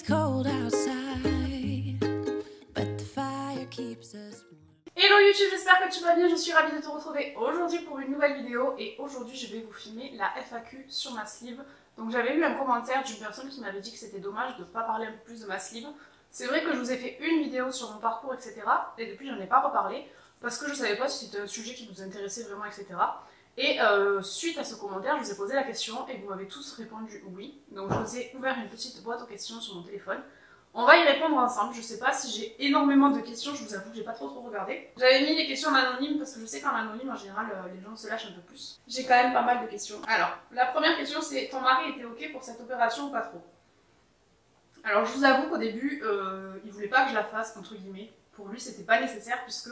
cold outside, but the fire keeps us warm. Hello YouTube, j'espère que tu vas bien, je suis ravie de te retrouver aujourd'hui pour une nouvelle vidéo et aujourd'hui je vais vous filmer la FAQ sur ma sleeve. Donc j'avais eu un commentaire d'une personne qui m'avait dit que c'était dommage de ne pas parler un peu plus de ma sleeve. C'est vrai que je vous ai fait une vidéo sur mon parcours etc. et depuis j'en ai pas reparlé parce que je savais pas si c'était un sujet qui vous intéressait vraiment etc. Et suite à ce commentaire, je vous ai posé la question et vous m'avez tous répondu oui. Donc je vous ai ouvert une petite boîte aux questions sur mon téléphone. On va y répondre ensemble. Je sais pas si j'ai énormément de questions, je vous avoue que j'ai pas trop regardé. J'avais mis les questions en anonyme parce que je sais qu'en anonyme en général les gens se lâchent un peu plus. J'ai quand même pas mal de questions. Alors, la première question c'est: ton mari était ok pour cette opération ou pas trop? Alors je vous avoue qu'au début, il voulait pas que je la fasse entre guillemets. Pour lui c'était pas nécessaire puisque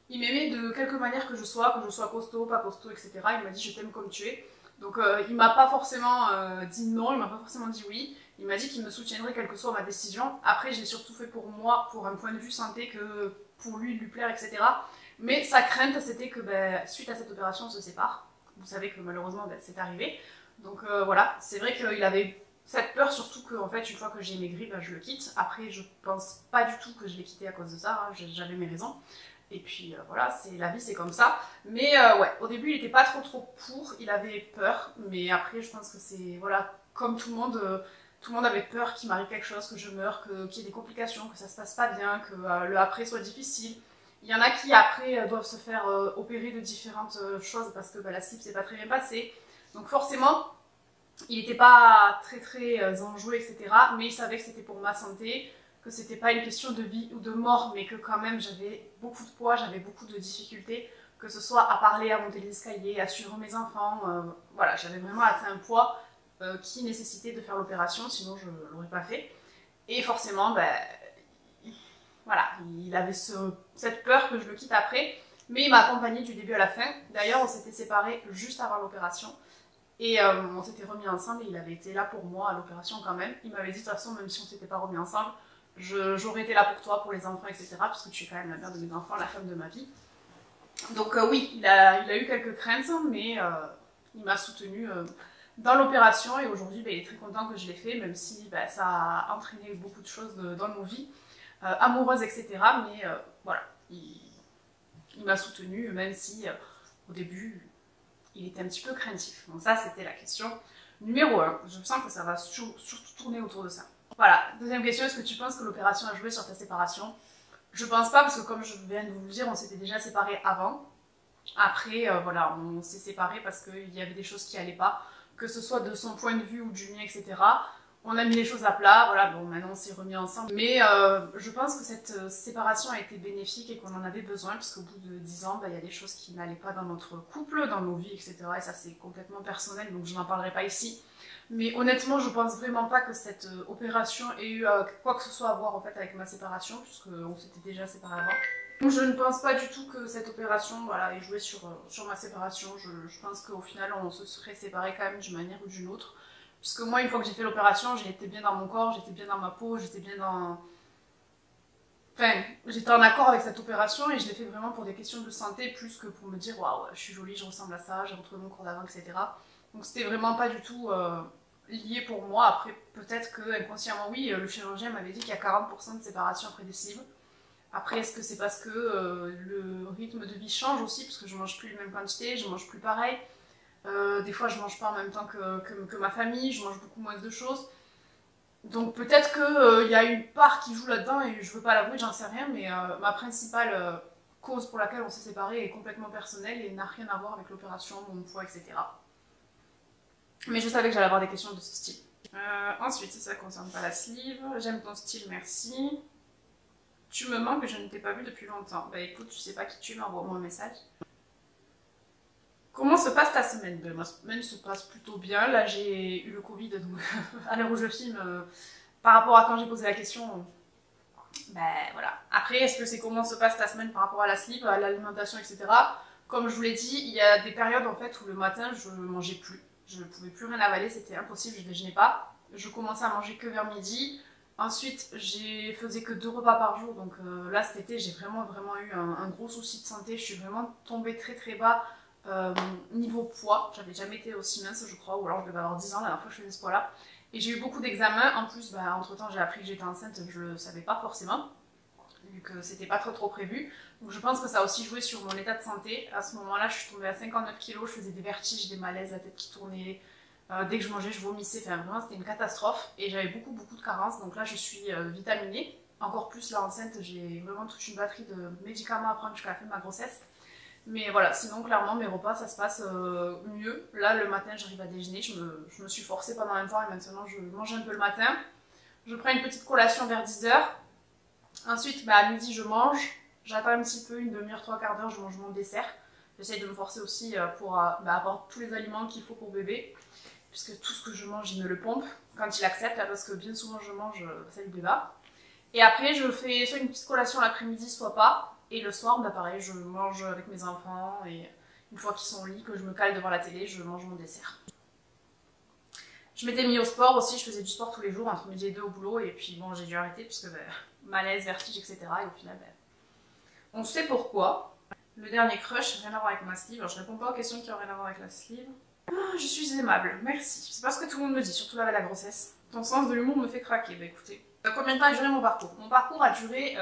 il m'aimait de quelque manière que je sois costaud, pas costaud, etc. Il m'a dit je t'aime comme tu es. Donc il m'a pas forcément dit non, il m'a pas forcément dit oui. Il m'a dit qu'il me soutiendrait quelle que soit ma décision. Après, je l'ai surtout fait pour moi, pour un point de vue santé, que pour lui plaire, etc. Mais sa crainte, c'était que suite à cette opération, on se sépare. Vous savez que malheureusement, c'est arrivé. Donc voilà, c'est vrai qu'il avait cette peur, surtout que en fait, une fois que j'ai maigri, je le quitte. Après, je pense pas du tout que je l'ai quitté à cause de ça, hein. J'avais mes raisons. Et puis voilà, c'est la vie, c'est comme ça. Mais ouais, au début, il était pas trop pour, il avait peur. Mais après, je pense que c'est, voilà, comme tout le monde avait peur qu'il m'arrive quelque chose, que je meure, qu'il y ait des complications, que ça se passe pas bien, que le après soit difficile. Il y en a qui après doivent se faire opérer de différentes choses parce que la sleeve s'est pas très bien passée. Donc forcément, il n'était pas très enjoué, etc. Mais il savait que c'était pour ma santé, que c'était pas une question de vie ou de mort, mais que quand même j'avais beaucoup de poids, j'avais beaucoup de difficultés, que ce soit à parler, à monter les escaliers, à suivre mes enfants. Voilà, j'avais vraiment atteint un poids qui nécessitait de faire l'opération, sinon je ne l'aurais pas fait. Et forcément, voilà, il avait cette peur que je le quitte après, mais il m'a accompagnée du début à la fin. D'ailleurs, on s'était séparés juste avant l'opération, et on s'était remis ensemble, et il avait été là pour moi à l'opération quand même. Il m'avait dit de toute façon, même si on ne s'était pas remis ensemble, j'aurais été là pour toi, pour les enfants, etc. Parce que tu es quand même la mère de mes enfants, la femme de ma vie. Donc oui, il a eu quelques craintes, mais il m'a soutenue dans l'opération et aujourd'hui il est très content que je l'ai fait, même si ça a entraîné beaucoup de choses dans nos vies amoureuses, etc. Mais voilà, il m'a soutenue, même si au début il était un petit peu craintif. Donc ça c'était la question numéro 1. Je sens que ça va surtout tourner autour de ça. Voilà, deuxième question: est-ce que tu penses que l'opération a joué sur ta séparation? Je pense pas, parce que comme je viens de vous le dire, on s'était déjà séparés avant. Après, voilà, on s'est séparés parce qu'il y avait des choses qui allaient pas, que ce soit de son point de vue ou du mien, etc. On a mis les choses à plat, voilà, bon, maintenant on s'est remis ensemble. Mais je pense que cette séparation a été bénéfique et qu'on en avait besoin, puisqu'au bout de 10 ans, il y a des choses qui n'allaient pas dans notre couple, dans nos vies, etc. Et ça, c'est complètement personnel, donc je n'en parlerai pas ici. Mais honnêtement, je pense vraiment pas que cette opération ait eu quoi que ce soit à voir en fait avec ma séparation, puisqu'on s'était déjà séparés avant. Donc je ne pense pas du tout que cette opération ait joué sur ma séparation. Je pense qu'au final, on se serait séparés quand même d'une manière ou d'une autre. Puisque moi, une fois que j'ai fait l'opération, j'étais bien dans mon corps, j'étais bien dans ma peau, j'étais bien dans... Enfin, j'étais en accord avec cette opération et je l'ai fait vraiment pour des questions de santé, plus que pour me dire waouh, je suis jolie, je ressemble à ça, j'ai retrouvé mon corps d'avant, etc. Donc c'était vraiment pas du tout lié pour moi. Après, peut-être que inconsciemment, oui, le chirurgien m'avait dit qu'il y a 40% de séparation après des sleeves. Après, est-ce que c'est parce que le rythme de vie change aussi, parce que je mange plus les mêmes quantités, je mange plus pareil. Des fois, je mange pas en même temps que ma famille, je mange beaucoup moins de choses. Donc peut-être qu'il y a une part qui joue là-dedans et je veux pas l'avouer, j'en sais rien, mais ma principale cause pour laquelle on s'est séparés est complètement personnelle et n'a rien à voir avec l'opération, mon poids, etc. Mais je savais que j'allais avoir des questions de ce style. Ensuite, ça concerne pas la sleeve. J'aime ton style, merci. Tu me manques, je ne t'ai pas vu depuis longtemps. Bah écoute, tu sais pas qui tu es, mais envoie-moi un message. Comment se passe ta semaine? Ma semaine se passe plutôt bien. Là, j'ai eu le Covid, donc à l'heure où je filme, par rapport à quand j'ai posé la question, voilà. Après, est-ce que c'est comment se passe ta semaine par rapport à la sleeve, à l'alimentation, etc. Comme je vous l'ai dit, il y a des périodes en fait où le matin, je mangeais plus. Je ne pouvais plus rien avaler, c'était impossible, je ne déjeunais pas. Je commençais à manger que vers midi. Ensuite, je faisais que 2 repas par jour. Donc là, cet été, j'ai vraiment eu un gros souci de santé. Je suis vraiment tombée très bas niveau poids. J'avais jamais été aussi mince, je crois. Ou alors je devais avoir 10 ans la dernière fois que je faisais ce poids-là. Et j'ai eu beaucoup d'examens. En plus, bah, entre temps, j'ai appris que j'étais enceinte, je le savais pas forcément, vu que c'était pas trop prévu. Donc je pense que ça a aussi joué sur mon état de santé. À ce moment-là, je suis tombée à 59 kilos, je faisais des vertiges, des malaises, la tête qui tournait. Dès que je mangeais, je vomissais. Enfin, vraiment, c'était une catastrophe. Et j'avais beaucoup de carences. Donc là, je suis vitaminée. Encore plus, là, enceinte, j'ai vraiment toute une batterie de médicaments à prendre jusqu'à la fin de ma grossesse. Mais voilà, sinon, clairement, mes repas, ça se passe mieux. Là, le matin, j'arrive à déjeuner. Je me suis forcée pendant un temps et maintenant, je mange un peu le matin. Je prends une petite collation vers 10h. Ensuite, bah, à midi, je mange. J'attends un petit peu, une demi-heure, trois quarts d'heure, je mange mon dessert. J'essaye de me forcer aussi pour avoir tous les aliments qu'il faut pour bébé. Puisque tout ce que je mange, il me le pompe quand il accepte. Là, parce que bien souvent, je mange, ça lui plaît pas. Et après, je fais soit une petite collation l'après-midi, soit pas. Et le soir, bah pareil, je mange avec mes enfants. Et une fois qu'ils sont au lit, que je me cale devant la télé, je mange mon dessert. Je m'étais mis au sport aussi, je faisais du sport tous les jours, entre midi et 2 au boulot. Et puis bon, j'ai dû arrêter, puisque malaise, vertige, etc. Et au final, on sait pourquoi. Le dernier crush, rien à voir avec ma sleeve. Alors je réponds pas aux questions qui ont rien à voir avec la sleeve. Ah, je suis aimable, merci. C'est pas ce que tout le monde me dit, surtout là avec la grossesse. Ton sens de l'humour me fait craquer. Bah écoutez, combien de temps a duré mon parcours? Mon parcours a duré...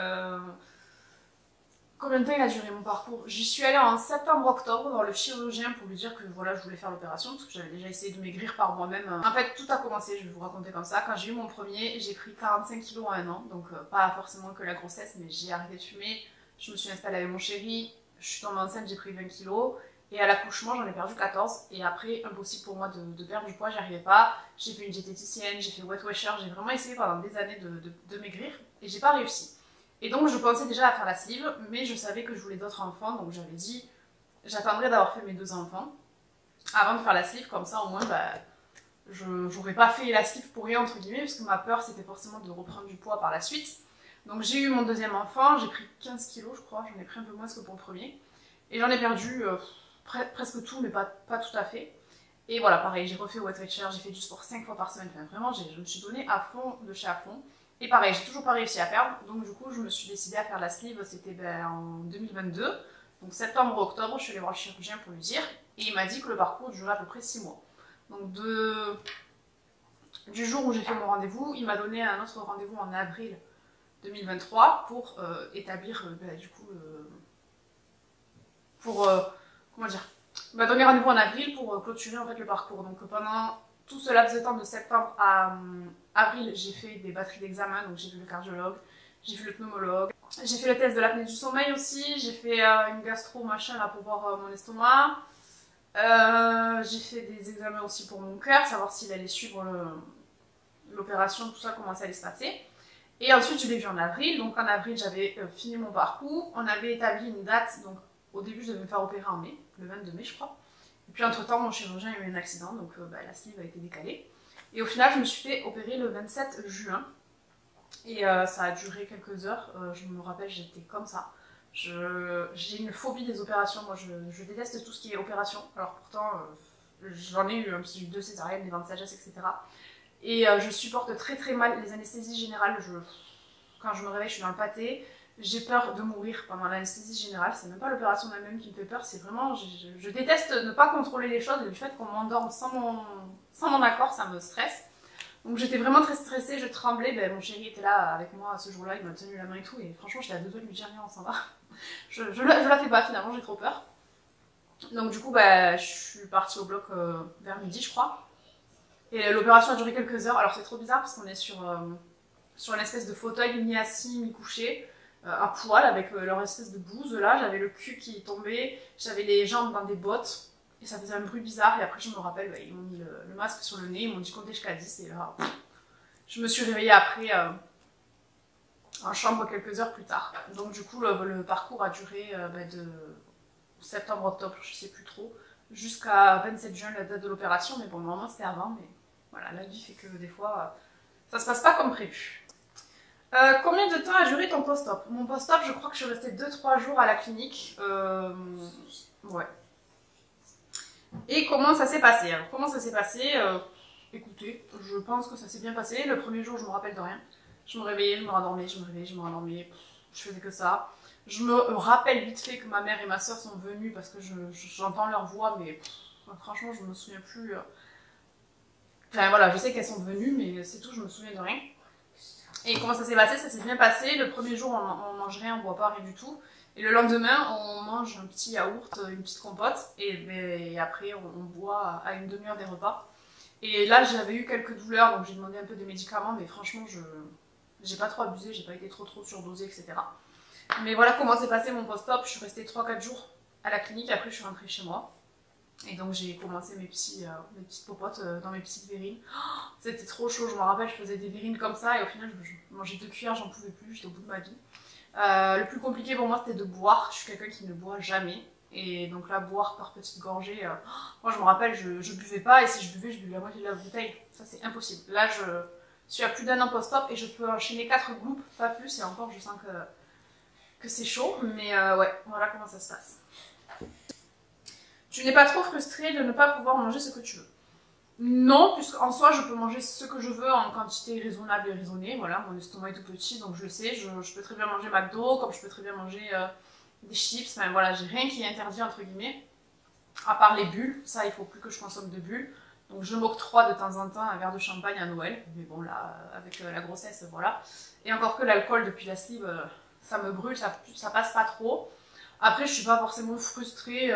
Combien de temps il a duré mon parcours? J'y suis allée en septembre-octobre voir le chirurgien pour lui dire que voilà, je voulais faire l'opération parce que j'avais déjà essayé de maigrir par moi-même. En fait, tout a commencé, je vais vous raconter comme ça. Quand j'ai eu mon premier, j'ai pris 45 kilos en un an, donc pas forcément que la grossesse, mais j'ai arrêté de fumer. Je me suis installée avec mon chéri, je suis tombée enceinte, j'ai pris 20 kilos. Et à l'accouchement, j'en ai perdu 14. Et après, impossible pour moi de perdre du poids, j'y arrivais pas. J'ai fait une diététicienne, j'ai fait Weight Watcher, j'ai vraiment essayé pendant des années de maigrir et j'ai pas réussi. Et donc je pensais déjà à faire la sleeve, mais je savais que je voulais d'autres enfants, donc j'avais dit j'attendrai d'avoir fait mes 2 enfants avant de faire la sleeve, comme ça au moins bah, j'aurais pas fait la sleeve pour rien entre guillemets, parce que ma peur c'était forcément de reprendre du poids par la suite. Donc j'ai eu mon deuxième enfant, j'ai pris 15 kilos je crois, j'en ai pris un peu moins que pour le premier. Et j'en ai perdu presque tout, mais pas tout à fait. Et voilà, pareil, j'ai refait Weight Watcher, j'ai fait du sport 5 fois par semaine, enfin vraiment je me suis donnée à fond de chez à fond. Et pareil, j'ai toujours pas réussi à perdre, donc du coup je me suis décidée à faire la sleeve, c'était en 2022. Donc septembre-octobre, je suis allée voir le chirurgien pour lui dire, et il m'a dit que le parcours durait à peu près 6 mois. Donc du jour où j'ai fait mon rendez-vous, il m'a donné un autre rendez-vous en avril 2023 pour établir du coup comment dire, il m'a donné rendez-vous en avril pour clôturer en fait le parcours. Donc pendant tout ce laps de temps de septembre à avril, j'ai fait des batteries d'examen, donc j'ai vu le cardiologue, j'ai vu le pneumologue, j'ai fait le test de l'apnée du sommeil aussi, j'ai fait une gastro machin là pour voir mon estomac, j'ai fait des examens aussi pour mon cœur, savoir s'il allait suivre l'opération, tout ça, comment ça allait se passer. Et ensuite je l'ai vu en avril, donc en avril j'avais fini mon parcours, on avait établi une date, donc au début je devais me faire opérer en mai, le 22 mai je crois. Et puis entre temps mon chirurgien a eu un accident, donc la sleeve a été décalée. Et au final je me suis fait opérer le 27 juin. Et ça a duré quelques heures, je me rappelle j'étais comme ça. J'ai une phobie des opérations, moi je déteste tout ce qui est opération. Alors pourtant j'en ai eu, j'ai eu 2 césariennes, des vents de sagesse, etc. Et je supporte très mal les anesthésies générales. Quand je me réveille je suis dans le pâté. J'ai peur de mourir pendant l'anesthésie générale, c'est même pas l'opération elle-même qui me fait peur, c'est vraiment, je déteste ne pas contrôler les choses, et le fait qu'on m'endorme sans mon accord, ça me stresse. Donc j'étais vraiment très stressée, je tremblais, ben, mon chéri était là avec moi ce jour-là, il m'a tenu la main et tout, et franchement j'étais à 2 doigts de lui dire viens on s'en va. Je la fais pas finalement, j'ai trop peur. Donc du coup bah, je suis partie au bloc vers midi je crois, et l'opération a duré quelques heures, alors c'est trop bizarre parce qu'on est sur une espèce de fauteuil mi-assis, mi-couché, à poil avec leur espèce de blouse là, j'avais le cul qui tombait, j'avais les jambes dans des bottes et ça faisait un bruit bizarre. Et après je me rappelle, ils m'ont mis le masque sur le nez, ils m'ont dit compter jusqu'à 10 et là je me suis réveillée après en chambre quelques heures plus tard. Donc du coup le parcours a duré de septembre-octobre, je sais plus trop, jusqu'à 27 juin la date de l'opération, mais bon normalement c'était avant, mais voilà, la vie fait que des fois ça se passe pas comme prévu. Combien de temps a duré ton post-op? Mon post-op, je crois que je suis restée 2-3 jours à la clinique. Ouais. Et comment ça s'est passé? Alors, comment ça s'est passé? Écoutez, je pense que ça s'est bien passé. Le premier jour, je me rappelle de rien. Je me réveillais, je me rendormais, je me réveillais, je me rendormais. Je faisais que ça. Je me rappelle vite fait que ma mère et ma soeur sont venues parce que j'entends leur voix, mais franchement, je me souviens plus Enfin voilà, je sais qu'elles sont venues, mais c'est tout, je me souviens de rien. Et comment ça s'est passé? Ça s'est bien passé. Le premier jour, on mange rien, on boit pas rien du tout. Et le lendemain, on mange un petit yaourt, une petite compote. Et après, on boit à une demi-heure des repas. Et là, j'avais eu quelques douleurs, donc j'ai demandé un peu des médicaments. Mais franchement, j'ai pas trop abusé, j'ai pas été trop surdosée, etc. Mais voilà comment s'est passé mon post-op. Je suis restée 3-4 jours à la clinique. Après, je suis rentrée chez moi. Et donc j'ai commencé mes petites popotes dans mes petites verrines. Oh, c'était trop chaud, je me rappelle, je faisais des verrines comme ça et au final je mangeais 2 cuillères, j'en pouvais plus, j'étais au bout de ma vie. Le plus compliqué pour moi c'était de boire, je suis quelqu'un qui ne boit jamais. Et donc là, boire par petites gorgées, moi je me rappelle, je buvais pas et si je buvais la moitié de la bouteille. Ça c'est impossible. Là je suis à plus d'un an post-op et je peux enchaîner 4 gloups, pas plus, et encore je sens que c'est chaud. Mais ouais, voilà comment ça se passe. Tu n'es pas trop frustrée de ne pas pouvoir manger ce que tu veux? Non, puisqu'en soi, je peux manger ce que je veux en quantité raisonnable et raisonnée. Voilà, mon estomac est tout petit, donc je le sais. Je peux très bien manger McDo, comme je peux très bien manger des chips. Enfin voilà, j'ai rien qui est interdit, entre guillemets. À part les bulles, ça, il faut plus que je consomme de bulles. Donc je m'octroie de temps en temps un verre de champagne à Noël. Mais bon, là, avec la grossesse, voilà. Et encore que l'alcool, depuis la sleeve, ça me brûle, ça passe pas trop. Après, je suis pas forcément frustrée.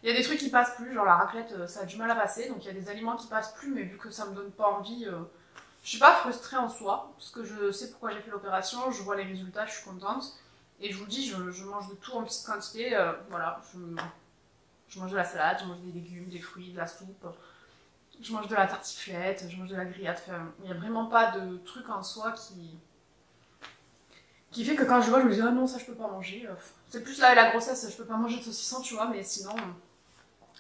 Il y a des trucs qui passent plus, genre la raclette, ça a du mal à passer, donc il y a des aliments qui passent plus, mais vu que ça me donne pas envie, je suis pas frustrée en soi, parce que je sais pourquoi j'ai fait l'opération, je vois les résultats, je suis contente, et je vous dis, je mange de tout en petite quantité, voilà, je mange de la salade, je mange des légumes, des fruits, de la soupe, je mange de la tartiflette, je mange de la grillade, enfin, il n'y a vraiment pas de truc en soi qui fait que quand je vois, je me dis, ah non, ça je peux pas manger, c'est plus là, la grossesse, je peux pas manger de saucisson, tu vois, mais sinon...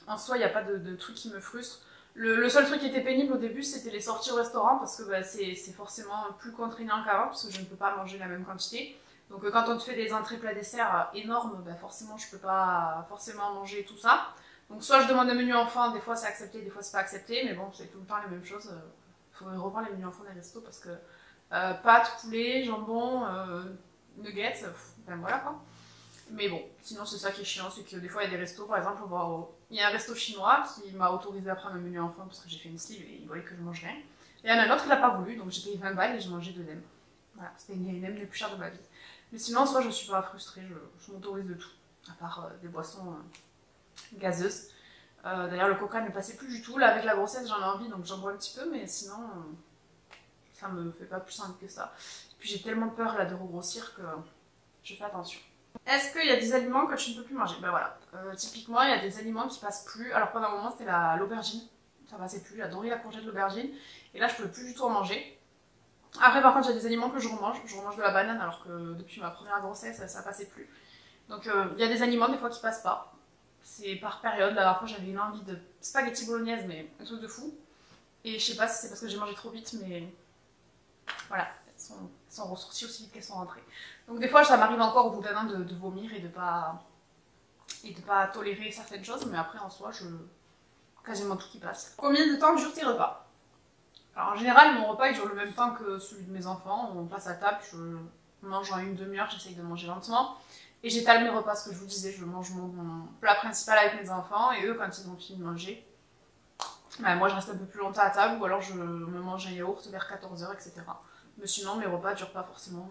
En soi, il n'y a pas de truc qui me frustre. Le seul truc qui était pénible au début, c'était les sorties au restaurant, parce que bah, c'est forcément plus contraignant qu'avant, parce que je ne peux pas manger la même quantité. Donc quand on te fait des entrées plats desserts énormes, bah, forcément je peux pas forcément manger tout ça. Donc soit je demande un menu enfant, des fois c'est accepté, des fois c'est pas accepté, mais bon, c'est tout le temps les mêmes choses. Il faudrait revoir les menus enfants des restos, parce que pâtes, poulet, jambon, nuggets, ben voilà quoi. Mais bon, sinon c'est ça qui est chiant, c'est que des fois il y a des restos, par exemple, il y a un resto chinois qui m'a autorisé à prendre un menu enfant parce que j'ai fait une sleeve et il voyait que je mange rien. Et il y en a un autre qui l'a pas voulu, donc j'ai payé 20 balles et j'ai mangé 2 nems. Voilà, c'était les nems les plus chers de ma vie. Mais sinon, en soi, je suis pas frustrée, je m'autorise de tout, à part des boissons gazeuses. D'ailleurs, le coca ne passait plus du tout. Là, avec la grossesse, j'en ai envie, donc j'en bois un petit peu, mais sinon, ça me fait pas plus envie que ça. Puis j'ai tellement peur là de regrossir que je fais attention. Est-ce qu'il y a des aliments que tu ne peux plus manger? Ben voilà, typiquement il y a des aliments qui passent plus. Alors pendant un moment c'était l'aubergine, ça passait plus, j'adorais la courgette, l'aubergine, et là je peux plus du tout en manger. Après par contre il y a des aliments que je remange de la banane alors que depuis ma première grossesse ça passait plus. Donc il y a des aliments des fois qui passent pas, c'est par période. La dernière fois j'avais une envie de spaghetti bolognaise mais un truc de fou. Et je sais pas si c'est parce que j'ai mangé trop vite mais voilà. Sont ressorties aussi vite qu'elles sont rentrées. Donc des fois ça m'arrive encore au bout d'un an de vomir et de pas tolérer certaines choses, mais après en soi quasiment tout qui passe. Combien de temps durent tes repas? Alors en général mon repas il dure le même temps que celui de mes enfants, on passe à table, je mange en une demi-heure, j'essaye de manger lentement et j'étale mes repas, ce que je vous disais, je mange mon plat principal avec mes enfants et eux quand ils ont fini de manger, ben, moi je reste un peu plus longtemps à table ou alors je me mange un yaourt vers 14h, etc. Mais sinon, mes repas durent pas forcément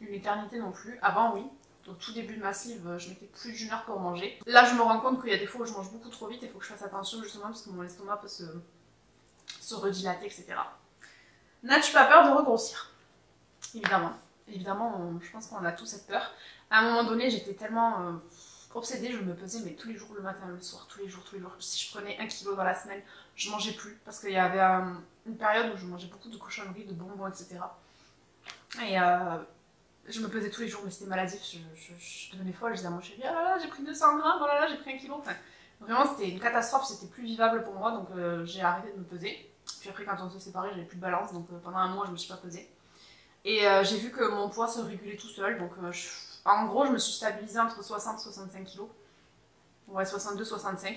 une éternité non plus. Avant, oui. Au tout début de ma sleeve, je mettais plus d'1 heure pour manger. Là, je me rends compte qu'il y a des fois où je mange beaucoup trop vite et il faut que je fasse attention justement parce que mon estomac peut se redilater, etc. N'as-tu pas peur de regrossir? Évidemment. Évidemment, je pense qu'on a tous cette peur. À un moment donné, j'étais tellement obsédée, je me pesais mais tous les jours, le matin, le soir, tous les jours. Si je prenais 1 kilo dans la semaine, je mangeais plus parce qu'il y avait une période où je mangeais beaucoup de cochonneries, de bonbons, etc. Et je me pesais tous les jours, mais c'était maladif, je devenais folle, je disais à mon chéri, ah là là, j'ai pris 200 grammes, oh là là, j'ai pris 1 kilo. Enfin, vraiment, c'était une catastrophe, c'était plus vivable pour moi, donc j'ai arrêté de me peser. Puis après, quand on s'est séparés, j'avais plus de balance, donc pendant un mois, je me suis pas pesée. Et j'ai vu que mon poids se régulait tout seul, donc en gros, je me suis stabilisée entre 60 et 65 kilos. Ouais, 62-65.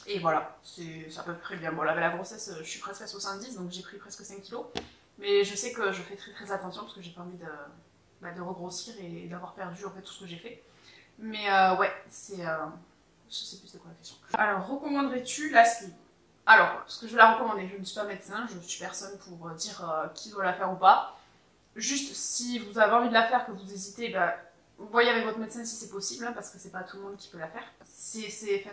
Et voilà, c'est à peu près bien. Bon, là, avec la grossesse, je suis presque à 70, donc j'ai pris presque 5 kilos. Mais je sais que je fais très attention parce que j'ai pas envie de regrossir et d'avoir perdu en fait tout ce que j'ai fait. Mais ouais, je sais plus c'est quoi la question. Alors, recommanderais-tu la sleeve? Alors, ce que je vais la recommander, je ne suis pas médecin, je ne suis personne pour dire qui doit la faire ou pas. Juste, si vous avez envie de la faire, que vous hésitez, bah, voyez avec votre médecin si c'est possible, hein, parce que c'est pas tout le monde qui peut la faire. C'est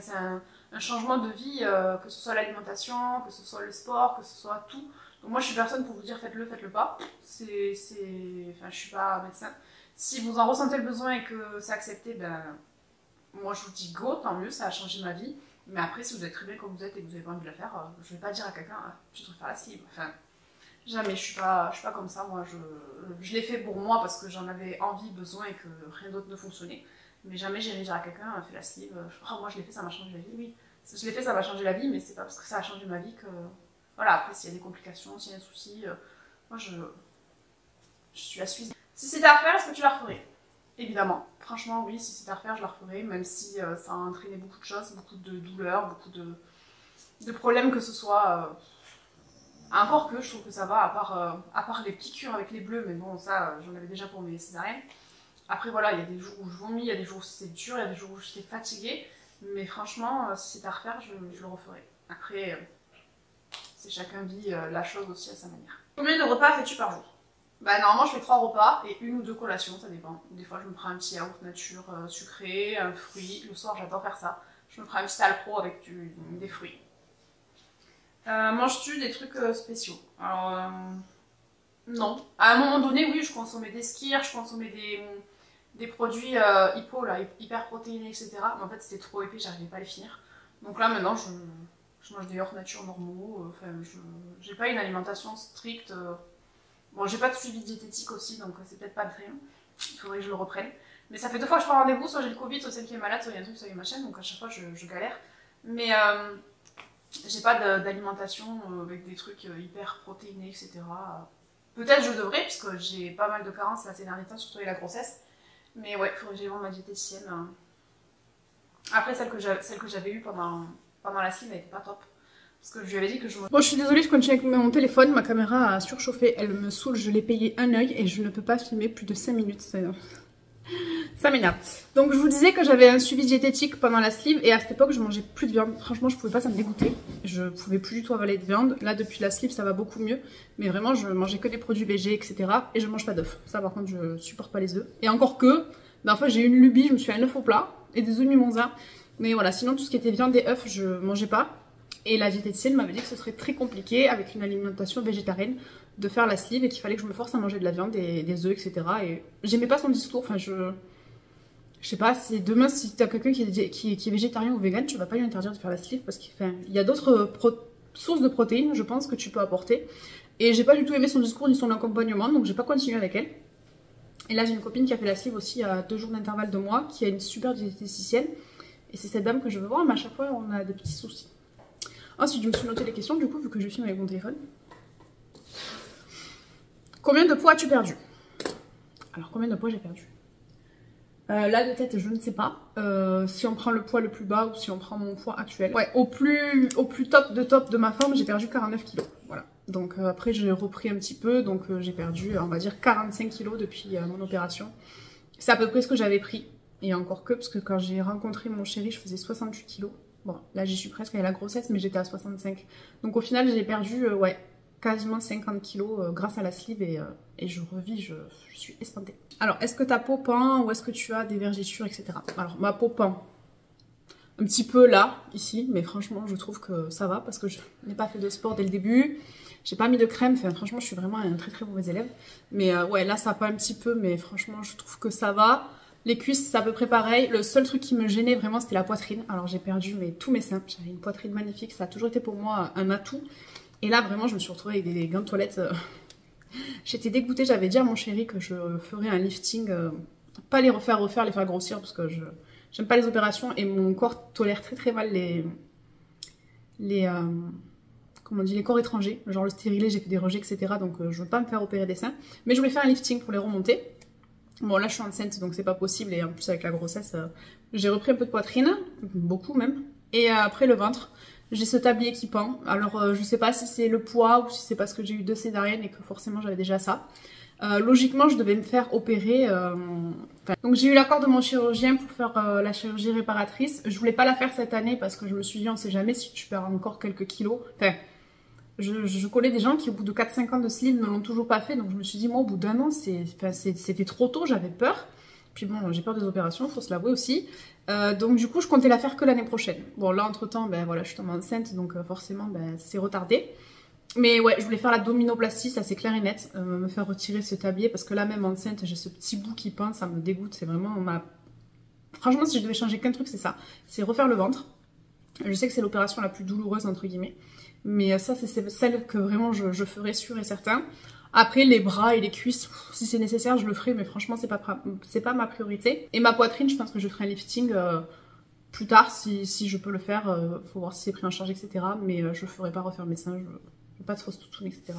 un changement de vie, que ce soit l'alimentation, que ce soit le sport, que ce soit tout. Donc moi, je suis personne pour vous dire faites-le pas. Enfin, je suis pas médecin. Si vous en ressentez le besoin et que c'est accepté, ben, moi je vous dis go, tant mieux, ça a changé ma vie. Mais après, si vous êtes très bien comme vous êtes et que vous avez pas envie de la faire, je vais pas dire à quelqu'un, tu devrais faire la sleeve. Enfin, jamais, je suis pas comme ça. Moi, je l'ai fait pour moi parce que j'en avais envie, besoin et que rien d'autre ne fonctionnait. Mais jamais j'irai dire à quelqu'un, fais la sleeve. Moi, je l'ai fait, ça m'a changé la vie. Oui, je l'ai fait, ça m'a changé la vie, mais c'est pas parce que ça a changé ma vie que. Voilà, après, s'il y a des complications, s'il y a des soucis, moi, je suis la Suisse. Si c'était à refaire, est-ce que tu la referais? Évidemment. Franchement, oui, si c'était à refaire, je la referais, même si ça a entraîné beaucoup de choses, beaucoup de douleurs, beaucoup de problèmes, que ce soit. Encore que je trouve que ça va, à part les piqûres avec les bleus, mais bon, ça, j'en avais déjà pour mes césariennes. Après, voilà, il y a des jours où je vomis, il y a des jours où c'est dur, il y a des jours où je suis fatiguée, mais franchement, si c'était à refaire, je le referais. Après, c'est chacun vit la chose aussi à sa manière. Combien de repas fais-tu par jour? Bah, normalement, je fais 3 repas et 1 ou 2 collations, ça dépend. Des fois, je me prends un petit yaourt nature sucré, un fruit. Le soir, j'adore faire ça. Je me prends un petit alpro avec des fruits. Manges-tu des trucs spéciaux? Alors, non. À un moment donné, oui, je consommais des skiers, je consommais des produits hypo, là, hyper protéinés, etc. Mais en fait, c'était trop épais, j'arrivais pas à les finir. Donc là, maintenant, je mange des yaourts nature normaux. Enfin, j'ai pas une alimentation stricte. Bon, j'ai pas de suivi diététique aussi, donc c'est peut-être pas le très. Il faudrait que je le reprenne. Mais ça fait 2 fois que je prends rendez-vous, soit j'ai le Covid, soit c'est qui est malade, soit il y a un truc, soit il y a machin, donc à chaque fois je galère. Mais j'ai pas d'alimentation avec des trucs hyper protéinés, etc. Peut-être je devrais, parce que j'ai pas mal de carences là, ces derniers temps, surtout avec la grossesse. Mais ouais, il faudrait que j'aille voir ma diététicienne. Après, celle que j'avais eue pendant la sleeve, elle était pas top. Parce que je lui avais dit que je... Bon, je suis désolée, je continue avec mon téléphone. Ma caméra a surchauffé, elle me saoule. Je l'ai payé un œil et je ne peux pas filmer plus de 5 minutes. Ça m'énerve. Donc, je vous disais que j'avais un suivi diététique pendant la sleeve et à cette époque, je mangeais plus de viande. Franchement, je pouvais pas, ça me dégoûtait. Je pouvais plus du tout avaler de viande. Là, depuis la sleeve, ça va beaucoup mieux. Mais vraiment, je mangeais que des produits végés, etc. Et je mange pas d'œufs. Ça, par contre, je supporte pas les œufs. Et encore que, ben, fois, j'ai eu une lubie, je me suis fait un œuf au plat et des œufs mimosa. Mais voilà, sinon, tout ce qui était viande et œufs, je mangeais pas. Et la diététicienne m'avait dit que ce serait très compliqué avec une alimentation végétarienne de faire la sleeve et qu'il fallait que je me force à manger de la viande et des œufs, etc. Et j'aimais pas son discours. Enfin, je sais pas, si demain, si t'as quelqu'un qui est végétarien ou vegan, tu vas pas lui interdire de faire la sleeve parce qu'il y a d'autres sources de protéines, je pense, que tu peux apporter. Et j'ai pas du tout aimé son discours ni son accompagnement, donc j'ai pas continué avec elle. Et là, j'ai une copine qui a fait la sleeve aussi à 2 jours d'intervalle de moi, qui a une super diététicienne. Et c'est cette dame que je veux voir, mais à chaque fois, on a des petits soucis. Ensuite, je me suis noté les questions, du coup, vu que je filme avec mon téléphone. Combien de poids as-tu perdu? Alors, combien de poids j'ai perdu? Là, de tête, je ne sais pas. Si on prend le poids le plus bas ou si on prend mon poids actuel. Ouais, au plus top de ma forme, j'ai perdu 49 kg. Voilà. Donc, après, j'ai repris un petit peu. Donc, j'ai perdu, on va dire, 45 kg depuis mon opération. C'est à peu près ce que j'avais pris. Et encore que, parce que quand j'ai rencontré mon chéri, je faisais 68 kg. Bon, là j'y suis presque avec la grossesse, mais j'étais à 65. Donc au final, j'ai perdu ouais, quasiment 50 kg grâce à la sleeve et je revis, je suis espantée. Alors, est-ce que ta peau pend ou est-ce que tu as des vergetures, etc. Alors, ma peau pend un petit peu là, ici, mais franchement, je trouve que ça va parce que je n'ai pas fait de sport dès le début. J'ai pas mis de crème, enfin, franchement, je suis vraiment un très très mauvais élève. Mais ouais, là, ça pend un petit peu, mais franchement, je trouve que ça va. Les cuisses, c'est à peu près pareil. Le seul truc qui me gênait vraiment, c'était la poitrine. Alors, j'ai perdu tous mes seins. J'avais une poitrine magnifique. Ça a toujours été pour moi un atout. Et là, vraiment, je me suis retrouvée avec des gants de toilette. J'étais dégoûtée. J'avais dit à mon chéri que je ferais un lifting. Pas les refaire, les faire grossir parce que j'aime pas les opérations. Et mon corps tolère très très mal comment on dit, les corps étrangers. Genre le stérilet, j'ai fait des rejets, etc. Donc, je veux pas me faire opérer des seins. Mais je voulais faire un lifting pour les remonter. Bon, là je suis enceinte donc c'est pas possible et en plus avec la grossesse j'ai repris un peu de poitrine, beaucoup même, et après le ventre. J'ai ce tablier qui pend. Alors je sais pas si c'est le poids ou si c'est parce que j'ai eu 2 césariennes et que forcément j'avais déjà ça. Logiquement je devais me faire opérer. Donc j'ai eu l'accord de mon chirurgien pour faire la chirurgie réparatrice. Je voulais pas la faire cette année parce que je me suis dit on sait jamais si tu perds encore quelques kilos. Enfin, je connais des gens qui au bout de 4-5 ans de sleeve ne l'ont toujours pas fait. Donc je me suis dit moi au bout d'1 an c'était trop tôt, j'avais peur. Puis bon, j'ai peur des opérations, faut se l'avouer aussi. Donc du coup, je comptais la faire que l'année prochaine. Bon, là, entre-temps, ben voilà, je suis tombée enceinte, donc forcément, ben, c'est retardé. Mais ouais, je voulais faire la dominoplastie, ça c'est clair et net. Me faire retirer ce tablier, parce que là, même enceinte, j'ai ce petit bout qui pend, ça me dégoûte. C'est vraiment Franchement, si je devais changer qu'un truc, c'est ça. C'est refaire le ventre. Je sais que c'est l'opération la plus douloureuse, entre guillemets. Mais ça, c'est celle que vraiment je ferais sûr et certain. Après, les bras et les cuisses, si c'est nécessaire, je le ferai, mais franchement, c'est pas ma priorité. Et ma poitrine, je pense que je ferai un lifting plus tard, si je peux le faire. Faut voir si c'est pris en charge, etc. Mais je ferai pas refaire mes seins, je veux pas de fausse toutoune, etc.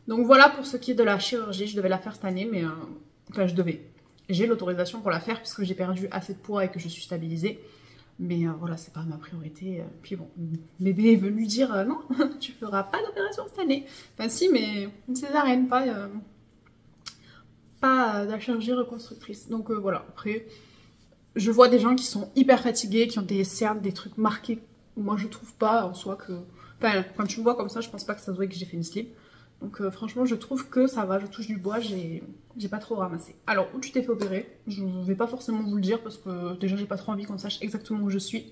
Donc voilà pour ce qui est de la chirurgie. Je devais la faire cette année, mais enfin, je devais. J'ai l'autorisation pour la faire puisque j'ai perdu assez de poids et que je suis stabilisée. Mais voilà, c'est pas ma priorité. Puis bon, bébé est venu dire non, tu feras pas d'opération cette année. Enfin si, mais une césarienne, pas de la chirurgie reconstructrice. Donc voilà, après, je vois des gens qui sont hyper fatigués, qui ont des cernes, des trucs marqués. Moi, je trouve pas en soi que... Enfin, quand tu me vois comme ça, je pense pas que ça se voit que j'ai fait une slip. Donc franchement, je trouve que ça va, je touche du bois, j'ai pas trop ramassé. Alors, où tu t'es fait opérer? Je vais pas forcément vous le dire parce que déjà, j'ai pas trop envie qu'on sache exactement où je suis.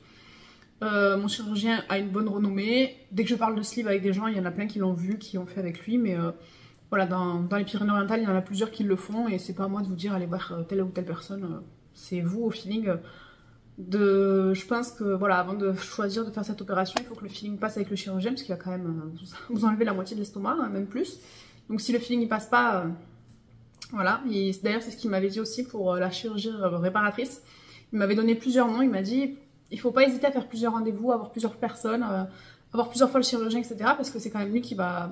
Mon chirurgien a une bonne renommée. Dès que je parle de sleeve avec des gens, il y en a plein qui l'ont vu, qui ont fait avec lui. Mais voilà, dans les Pyrénées-Orientales, il y en a plusieurs qui le font. Et c'est pas à moi de vous dire, allez voir telle ou telle personne. C'est vous au feeling. Je pense que voilà, avant de choisir de faire cette opération, il faut que le feeling passe avec le chirurgien parce qu'il va quand même vous enlever la moitié de l'estomac, hein, même plus. Donc si le feeling il passe pas, voilà. D'ailleurs c'est ce qu'il m'avait dit aussi pour la chirurgie réparatrice. Il m'avait donné plusieurs noms, il m'a dit il faut pas hésiter à faire plusieurs rendez-vous, avoir plusieurs personnes, avoir plusieurs fois le chirurgien, etc. Parce que c'est quand même lui qui va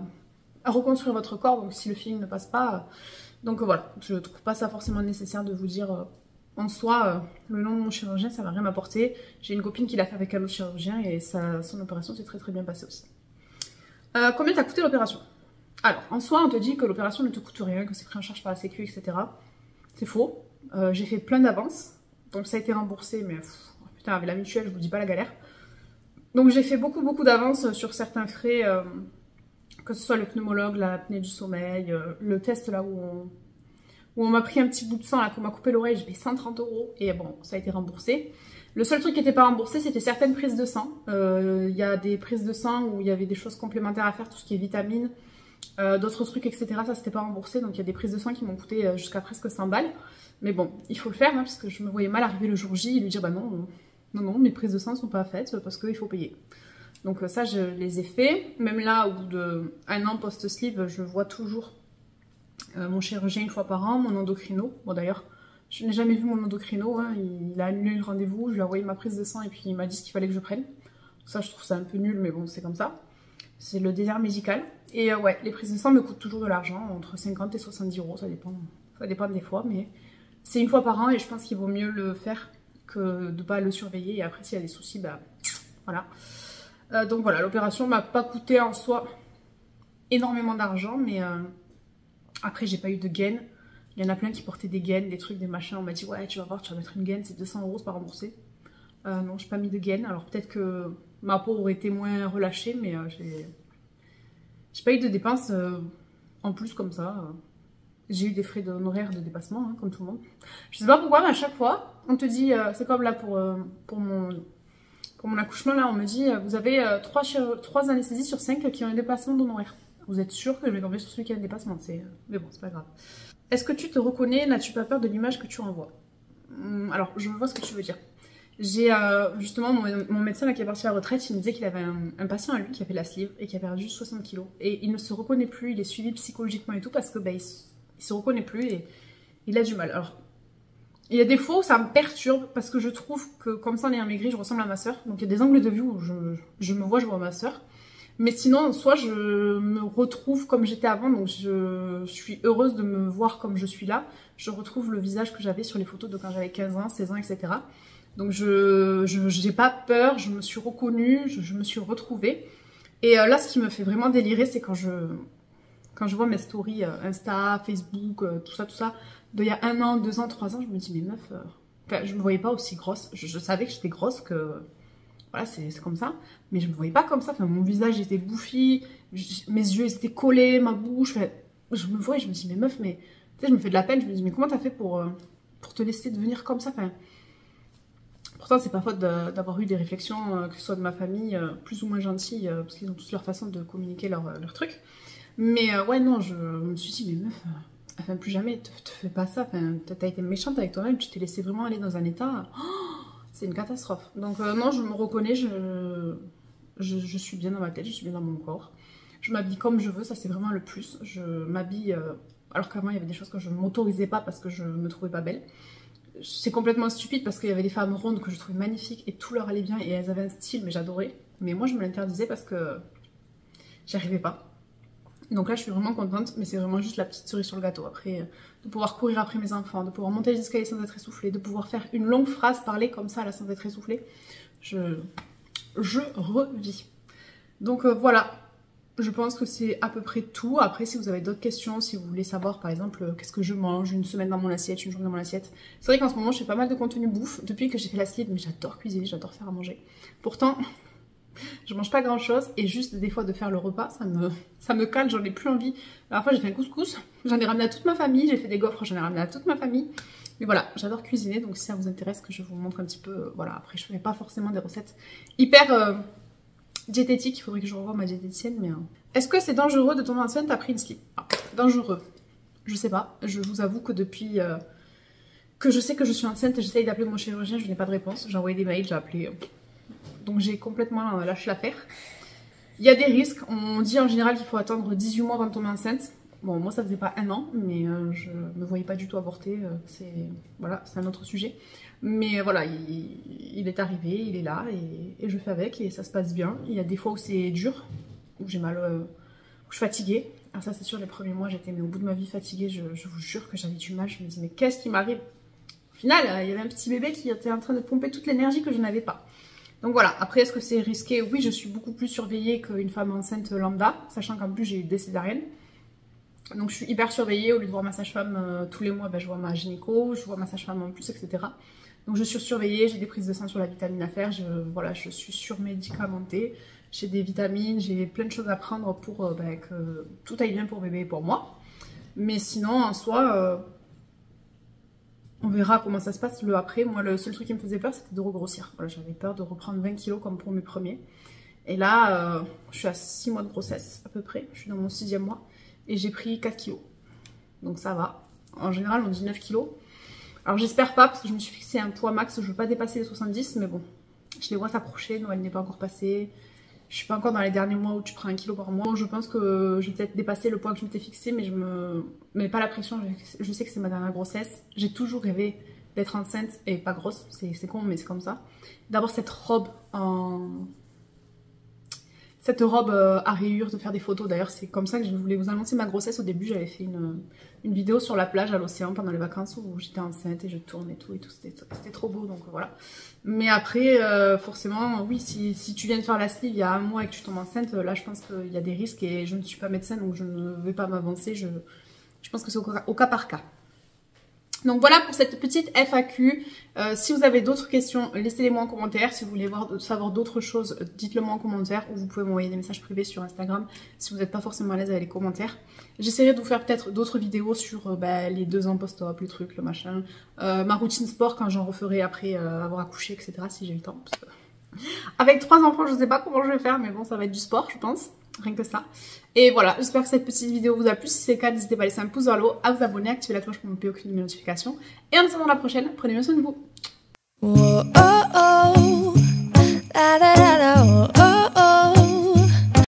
reconstruire votre corps, donc si le feeling ne passe pas... Donc voilà, je trouve pas ça forcément nécessaire de vous dire... En soi, le nom de mon chirurgien, ça va rien m'apporter. J'ai une copine qui l'a fait avec un autre chirurgien et son opération s'est très bien passée aussi. Combien t'as coûté l'opération? Alors, en soi, on te dit que l'opération ne te coûte rien, que c'est pris en charge par la sécu, etc. C'est faux. J'ai fait plein d'avances, donc ça a été remboursé, mais putain, avec la mutuelle, je vous dis pas la galère. Donc j'ai fait beaucoup d'avances sur certains frais, que ce soit le pneumologue, la apnée du sommeil, le test là où on m'a pris un petit bout de sang, là, qu'on m'a coupé l'oreille, j'ai payé 130 € et bon, ça a été remboursé. Le seul truc qui n'était pas remboursé, c'était certaines prises de sang. Il y a des prises de sang où il y avait des choses complémentaires à faire, tout ce qui est vitamines, d'autres trucs, etc. Ça, c'était pas remboursé, donc il y a des prises de sang qui m'ont coûté jusqu'à presque 100 balles. Mais bon, il faut le faire, hein, parce que je me voyais mal arriver le jour J et lui dire, bah non, mes prises de sang ne sont pas faites parce qu'il faut payer. Donc ça, je les ai fait. Même là, au bout d'1 an post-sleeve, je vois toujours mon chirurgien une fois par an, mon endocrino. Bon d'ailleurs, je n'ai jamais vu mon endocrino, hein. Il a annulé le rendez-vous, je lui ai envoyé ma prise de sang et puis il m'a dit ce qu'il fallait que je prenne. Ça, je trouve ça un peu nul, mais bon, c'est comme ça. C'est le désert médical. Et ouais, les prises de sang me coûtent toujours de l'argent, entre 50 et 70 €, ça dépend des fois, mais c'est une fois par an et je pense qu'il vaut mieux le faire que de ne pas le surveiller. Et après, s'il y a des soucis, bah voilà. Donc voilà, l'opération m'a pas coûté en soi énormément d'argent, mais après, j'ai pas eu de gaine. Il y en a plein qui portaient des gaines, des trucs, des machins. On m'a dit, ouais, tu vas voir, tu vas mettre une gaine, c'est 200 €, c'est pas remboursé. Non, j'ai pas mis de gaine. Alors peut-être que ma peau aurait été moins relâchée, mais j'ai pas eu de dépenses en plus comme ça. J'ai eu des frais d'honoraires de dépassement, hein, comme tout le monde. Je sais pas pourquoi, mais à chaque fois, on te dit, c'est comme là pour mon accouchement, là, on me dit, vous avez 3 anesthésies sur 5 qui ont un dépassement d'honoraires. Vous êtes sûr que je vais tomber sur celui qui a un dépassement, mais bon, c'est pas grave. Est-ce que tu te reconnais? N'as-tu pas peur de l'image que tu renvoies? Alors, je vois ce que tu veux dire. J'ai justement mon médecin là, qui est parti à la retraite, il me disait qu'il avait un patient à lui qui a fait la sleeve et qui a perdu 60 kg. Et il ne se reconnaît plus, il est suivi psychologiquement et tout parce que bah, il se reconnaît plus et il a du mal. Alors, il y a des fois où ça me perturbe parce que je trouve que comme ça en ayant maigri, je ressemble à ma soeur. Donc il y a des angles de vue où je me vois, je vois ma soeur. Mais sinon, soit je me retrouve comme j'étais avant, donc je suis heureuse de me voir comme je suis là. Je retrouve le visage que j'avais sur les photos de quand j'avais 15 ans, 16 ans, etc. Donc je n'ai pas peur, je me suis reconnue, je me suis retrouvée. Et là, ce qui me fait vraiment délirer, c'est quand je vois mes stories Insta, Facebook, tout ça, d'il y a 1 an, 2 ans, 3 ans, je me dis, mais meuf, enfin, je me voyais pas aussi grosse. Je savais que j'étais grosse, que voilà, c'est comme ça, mais je me voyais pas comme ça. Enfin, mon visage était bouffi, mes yeux ils étaient collés, ma bouche, enfin, je me voyais, je me dis, mais meuf, mais tu sais, je me fais de la peine, je me dis, mais comment t'as fait pour te laisser devenir comme ça, enfin, pourtant, c'est pas faute d'avoir eu des réflexions, que ce soit de ma famille, plus ou moins gentilles, parce qu'ils ont tous leur façon de communiquer leur truc. Mais ouais, non, je me suis dit, mais meuf, enfin, plus jamais, te fais pas ça. Enfin, t'as été méchante avec toi-même, tu t'es laissé vraiment aller dans un état. Oh, c'est une catastrophe. Donc, non, je me reconnais, je suis bien dans ma tête, je suis bien dans mon corps. Je m'habille comme je veux, ça c'est vraiment le plus. Je m'habille, alors qu'avant, il y avait des choses que je ne m'autorisais pas parce que je me trouvais pas belle. C'est complètement stupide parce qu'il y avait des femmes rondes que je trouvais magnifiques et tout leur allait bien et elles avaient un style, mais j'adorais. Mais moi, je me l'interdisais parce que j'y arrivais pas. Donc là, je suis vraiment contente, mais c'est vraiment juste la petite cerise sur le gâteau. Après, de pouvoir courir après mes enfants, de pouvoir monter les escaliers sans être essoufflée, de pouvoir faire une longue phrase parler comme ça, là, sans être essoufflée, je revis. Donc voilà. Je pense que c'est à peu près tout. Après, si vous avez d'autres questions, si vous voulez savoir, par exemple, qu'est-ce que je mange, une semaine dans mon assiette, une journée dans mon assiette. C'est vrai qu'en ce moment, je fais pas mal de contenu bouffe depuis que j'ai fait la slip, mais j'adore cuisiner, j'adore faire à manger. Pourtant, je mange pas grand-chose et juste des fois de faire le repas, ça me cale, j'en ai plus envie. La dernière fois, j'ai fait un couscous, j'en ai ramené à toute ma famille, j'ai fait des gaufres, j'en ai ramené à toute ma famille. Mais voilà, j'adore cuisiner, donc si ça vous intéresse que je vous montre un petit peu, voilà. Après, je fais pas forcément des recettes hyper... diététique, il faudrait que je revoie ma diététicienne, mais... Est-ce que c'est dangereux de tomber enceinte après une slip? Dangereux, je sais pas. Je vous avoue que depuis que je sais que je suis enceinte et j'essaye d'appeler mon chirurgien, je n'ai pas de réponse. J'ai envoyé des mails, j'ai appelé... Donc j'ai complètement lâché l'affaire. Il y a des risques, on dit en général qu'il faut attendre 18 mois avant de tomber enceinte. Bon, moi ça faisait pas 1 an, mais je me voyais pas du tout avorter, voilà, c'est un autre sujet. Mais voilà, il est arrivé, il est là, et je fais avec, et ça se passe bien. Il y a des fois où c'est dur, où j'ai mal, où je suis fatiguée. Alors ça c'est sûr, les premiers mois j'étais au bout de ma vie fatiguée, je vous jure que j'avais du mal, je me dis mais qu'est-ce qui m'arrive? Au final, il y avait un petit bébé qui était en train de pomper toute l'énergie que je n'avais pas. Donc voilà, après est-ce que c'est risqué? Oui, je suis beaucoup plus surveillée qu'une femme enceinte lambda, sachant qu'en plus j'ai eu des césariennes. Donc je suis hyper surveillée, au lieu de voir ma sage-femme tous les mois, ben, je vois ma gynéco, je vois ma sage-femme en plus, etc. Donc je suis surveillée, j'ai des prises de sang sur la vitamine à faire, voilà, je suis surmédicamentée, j'ai des vitamines, j'ai plein de choses à prendre pour ben, que tout aille bien pour bébé et pour moi. Mais sinon, en soi, on verra comment ça se passe le après. Moi, le seul truc qui me faisait peur, c'était de regrossir. Voilà, j'avais peur de reprendre 20 kilos comme pour mes premiers. Et là, je suis à 6 mois de grossesse à peu près, je suis dans mon 6e mois. Et j'ai pris 4 kilos. Donc ça va. En général, on dit 9 kilos. Alors j'espère pas, parce que je me suis fixé un poids max. Je veux pas dépasser les 70, mais bon. Je les vois s'approcher. Noël n'est pas encore passé. Je suis pas encore dans les derniers mois où tu prends 1 kilo par mois. Je pense que je vais peut-être dépasser le poids que je m'étais fixé, mais je me mets pas la pression. Je sais que c'est ma dernière grossesse. J'ai toujours rêvé d'être enceinte et pas grosse. C'est con, mais c'est comme ça. D'avoir cette robe à rayures, de faire des photos. D'ailleurs, c'est comme ça que je voulais vous annoncer ma grossesse. Au début, j'avais fait une vidéo sur la plage à l'océan pendant les vacances où j'étais enceinte et je tourne et tout. C'était trop beau, donc voilà. Mais après, forcément, oui, si tu viens de faire la sleeve il y a 1 mois et que tu tombes enceinte, là, je pense qu'il y a des risques et je ne suis pas médecin, donc je ne vais pas m'avancer. Je pense que c'est au cas par cas. Donc voilà pour cette petite FAQ. Si vous avez d'autres questions, laissez-les moi en commentaire. Si vous voulez savoir d'autres choses, dites-le moi en commentaire. Ou vous pouvez m'envoyer des messages privés sur Instagram si vous n'êtes pas forcément à l'aise avec les commentaires. J'essaierai de vous faire peut-être d'autres vidéos sur les 2 ans post-op, le truc, le machin. Ma routine sport quand j'en referai après avoir accouché, etc. si j'ai le temps. Parce que... Avec 3 enfants, je ne sais pas comment je vais faire, mais bon, ça va être du sport, je pense. Rien que ça. Et voilà, j'espère que cette petite vidéo vous a plu. Si c'est le cas, n'hésitez pas à laisser un pouce vers le haut, à vous abonner, activer la cloche pour ne louper aucune de mes notifications. Et en attendant la prochaine, prenez bien soin de vous.